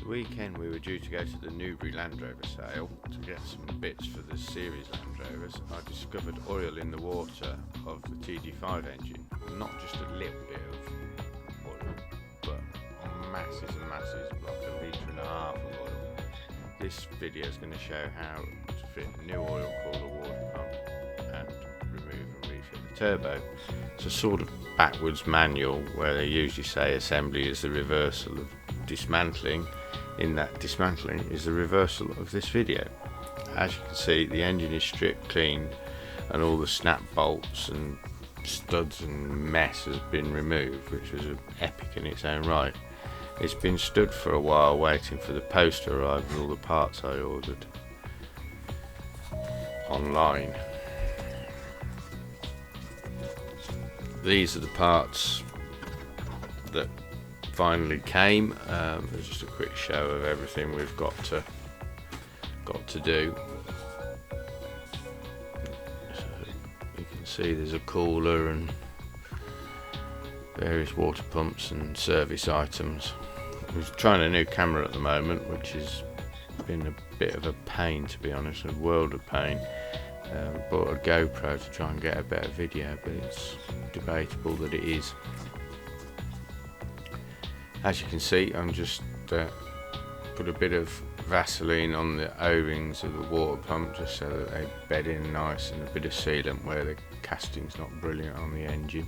Weekend we were due to go to the Newbury Land Rover sale to get some bits for the series Land Rovers. I discovered oil in the water of the TD5 engine. Not just a little bit of oil, but masses and masses, like 1.5 litres of oil. This video is going to show how to fit a new oil cooler water pump and remove and refit the turbo. It's a sort of backwards manual where they usually say assembly is the reversal of dismantling. In that dismantling is the reversal of this video. As you can see, the engine is stripped clean and all the snap bolts and studs and mess has been removed, which was an epic in its own right. It's been stood for a while waiting for the post to arrive with all the parts I ordered online. These are the parts that finally came. There's just a quick show of everything we've got to do. So you can see there's a cooler and various water pumps and service items. We're trying a new camera at the moment, which has been a bit of a pain, to be honest, a world of pain. Bought a GoPro to try and get a better video, but it's debatable that it is. As you can see, I'm just put a bit of Vaseline on the O-rings of the water pump just so that they bed in nice, and a bit of sealant where the casting's not brilliant on the engine.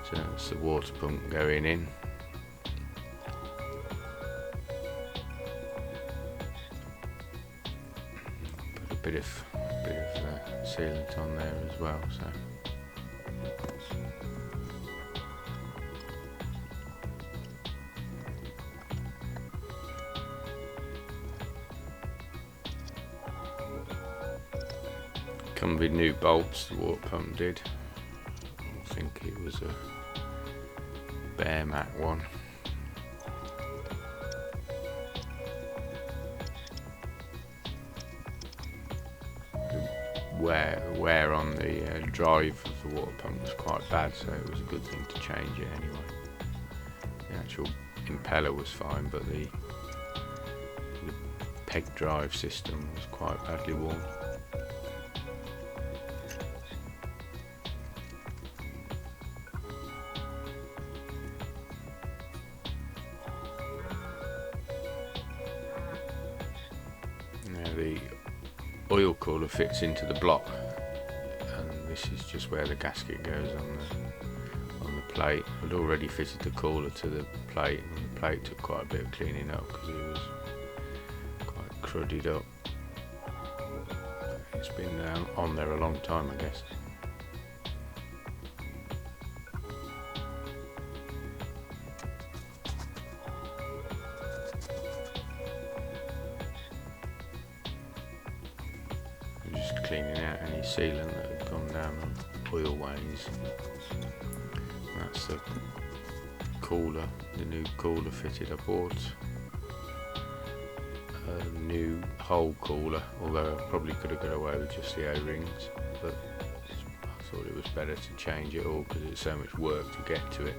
So that's the water pump going in. Put a bit of sealant on there as well. So. Come with new bolts, the water pump did. I think it was a Bear Mat one. The wear on the drive of the water pump was quite bad, so it was a good thing to change it anyway. The actual impeller was fine, but the peg drive system was quite badly worn. Now the oil cooler fits into the block, and this is just where the gasket goes on the plate. I'd already fitted the cooler to the plate, and the plate took quite a bit of cleaning up because it was quite cruddied up. It's been on there a long time, I guess. Just cleaning out any sealant that had gone down on oil ways. That's the cooler, the new cooler fitted. I bought a new whole cooler, although I probably could have got away with just the O-rings, but I thought it was better to change it all because it's so much work to get to it.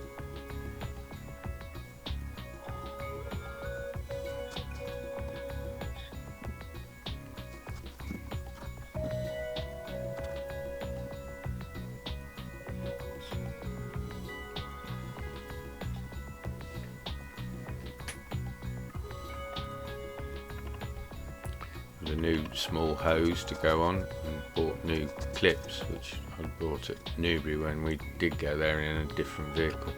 A new small hose to go on, and bought new clips, which I bought at Newbury when we did go there in a different vehicle.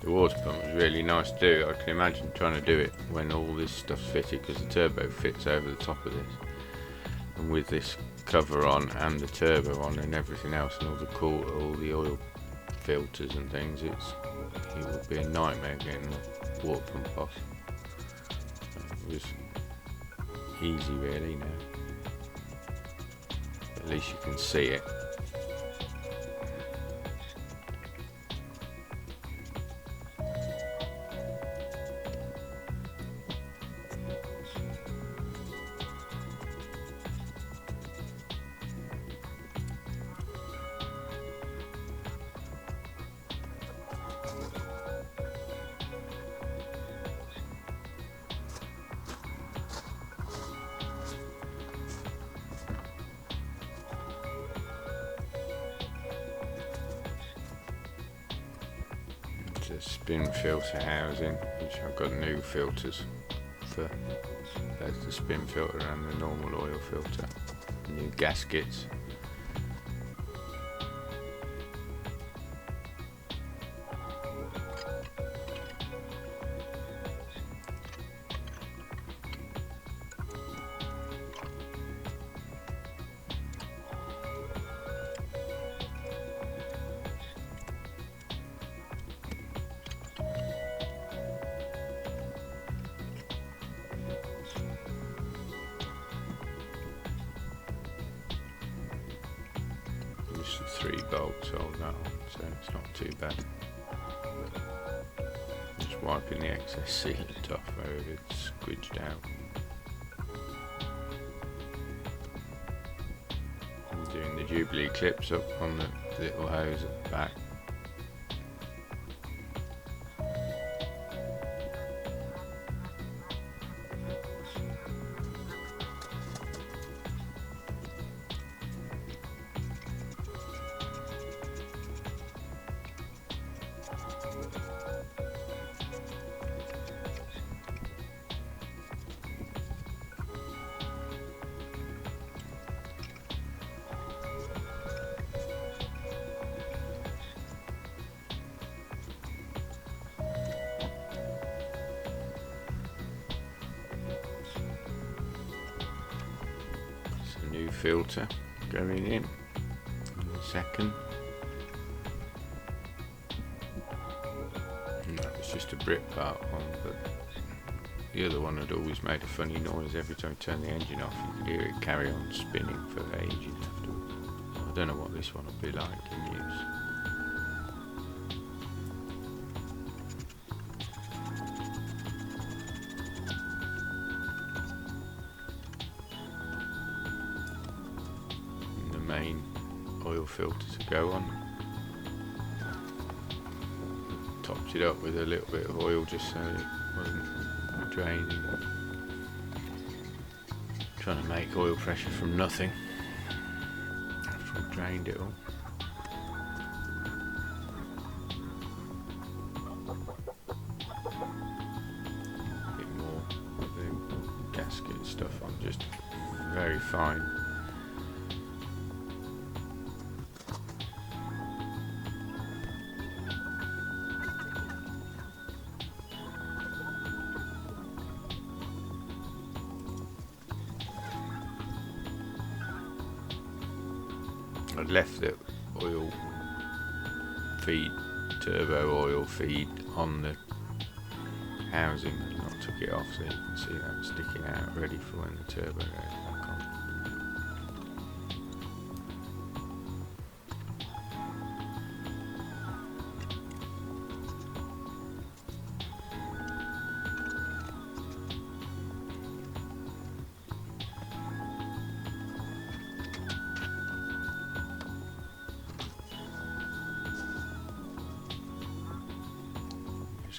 The water pump was really nice to do. I can imagine trying to do it when all this stuff's fitted, because the turbo fits over the top of this, and with this cover on and the turbo on and everything else, and all the oil filters and things, it would be a nightmare getting the water pump off. It was easy really now. At least you can see it. The spin filter housing, which I've got new filters for both the spin filter and the normal oil filter, new gaskets. Just 3 bolts hold that on, so it's not too bad. Just wiping the excess sealant off where it's squidged out. I'm doing the Jubilee clips up on the little hose at the back. New filter going in a second, and that was just a brick part one, but the other one had always made a funny noise every time you turn the engine off. You could hear it carry on spinning for ages afterwards. I don't know what this one will be like in use. Main oil filter to go on. Topped it up with a little bit of oil just so it wasn't draining. Trying to make oil pressure from nothing after I've drained it all. A bit more of the gasket stuff on, just very fine. I'd left the oil feed, turbo oil feed on the housing and not took it off, so you can see that sticking out ready for when the turbo goes back on.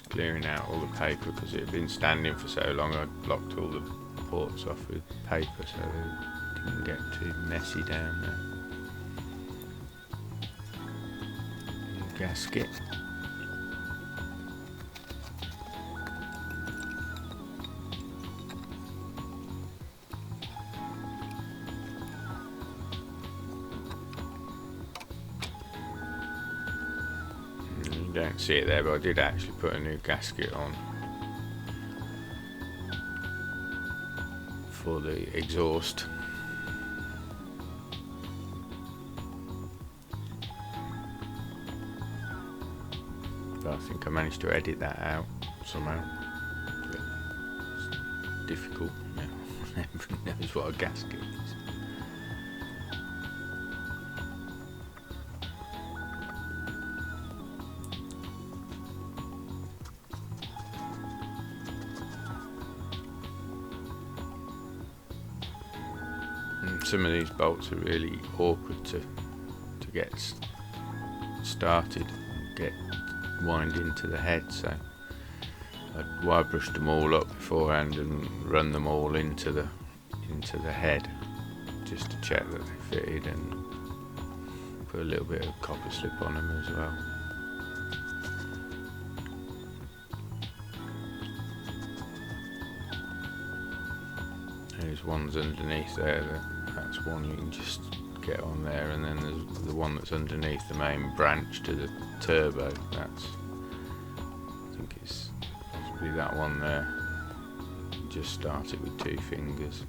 Clearing out all the paper because it had been standing for so long. I'd blocked all the ports off with paper so they didn't get too messy down there. New gasket. You don't see it there, but I did actually put a new gasket on for the exhaust. But I think I managed to edit that out somehow. But it's difficult now. Everyone knows what a gasket is. And some of these bolts are really awkward to get started, get wind into the head, so I wire brushed them all up beforehand and run them all into the head just to check that they fitted, and put a little bit of copper slip on them as well. There's ones underneath there, that's one you can just get on there, and then there's the one that's underneath the main branch to the turbo. That's, I think it's possibly that one there. Just start it with 2 fingers.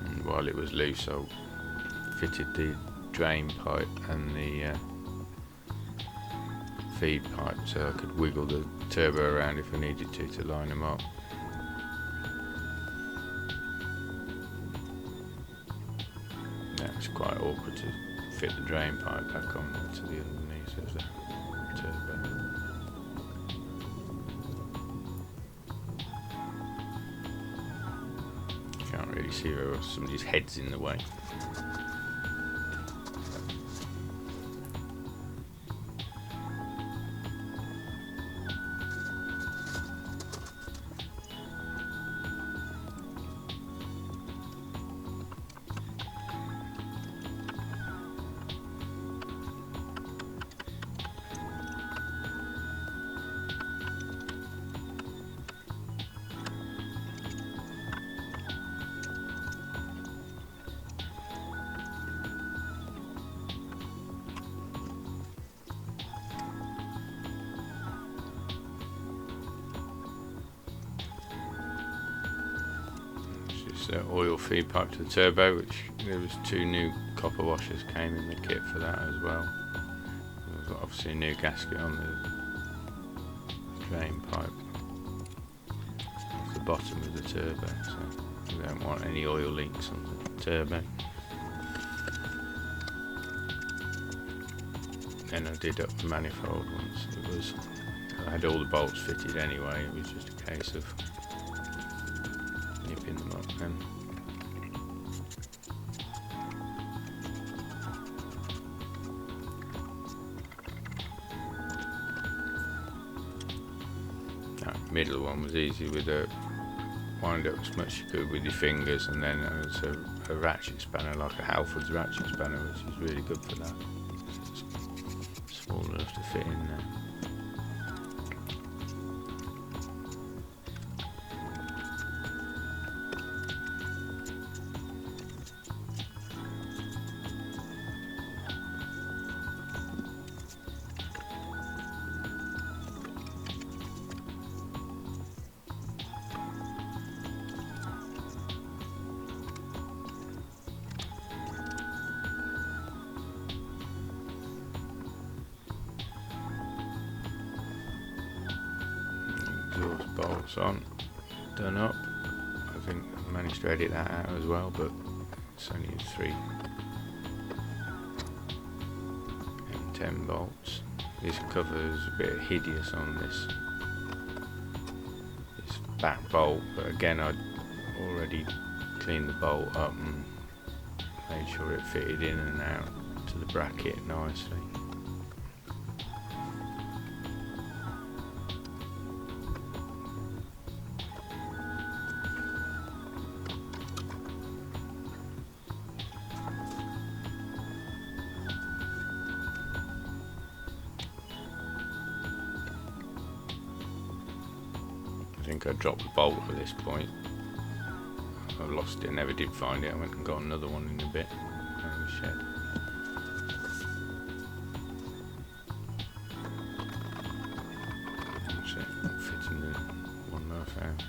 And while it was loose, I fitted the drain pipe and the feed pipe, so I could wiggle the turbo around if I needed to line them up. It's quite awkward to fit the drain pipe back on to the underneath of the turbo. Can't really see where somebody's head's in the way. Oil feed pipe to the turbo, which there was 2 new copper washers came in the kit for that as well. There was obviously a new gasket on the drain pipe off the bottom of the turbo, so we don't want any oil leaks on the turbo. Then I did up the manifold once. I had all the bolts fitted anyway, it was just a case of nipping them up then. That middle one was easy with a wind up as much as you could with your fingers, and then it's a ratchet spanner, like a Halford's ratchet spanner, which is really good for that. It's small enough to fit in there. Exhaust bolts on, done up. I think I managed to edit that out as well, but it's only 3 M10 bolts. This cover is a bit hideous on this back bolt, but again I'd already cleaned the bolt up and made sure it fitted in and out to the bracket nicely. I think I dropped the bolt at this point. I lost it, never did find it. I went and got another one in a bit out of the shed. That's it, not fitting the one that I found.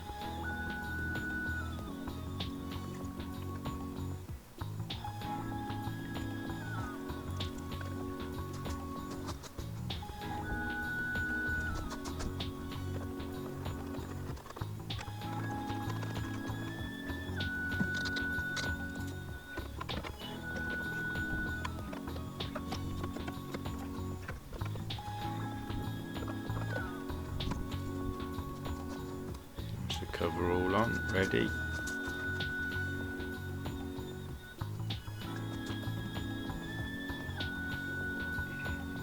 coverall on, ready.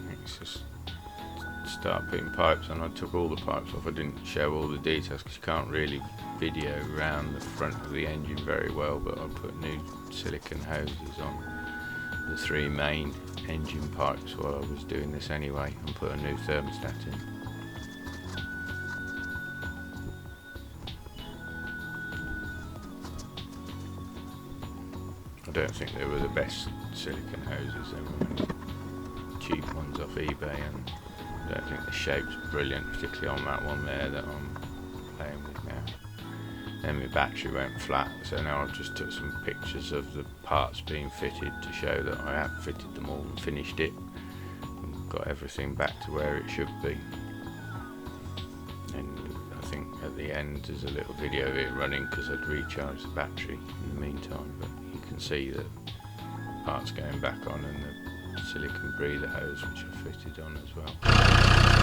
Let's just start putting pipes on. I took all the pipes off. I didn't show all the details because you can't really video around the front of the engine very well, but I put new silicone hoses on the 3 main engine pipes while I was doing this anyway, and put a new thermostat in. I don't think they were the best silicone hoses, they were only cheap ones off eBay, and I don't think the shape's brilliant, particularly on that one there that I'm playing with now. Then my battery went flat, so now I just took some pictures of the parts being fitted to show that I have fitted them all and finished it and got everything back to where it should be. And I think at the end there's a little video of it running because I'd recharged the battery in the meantime, but you can see that parts going back on and the silicone breather hose which I fitted on as well.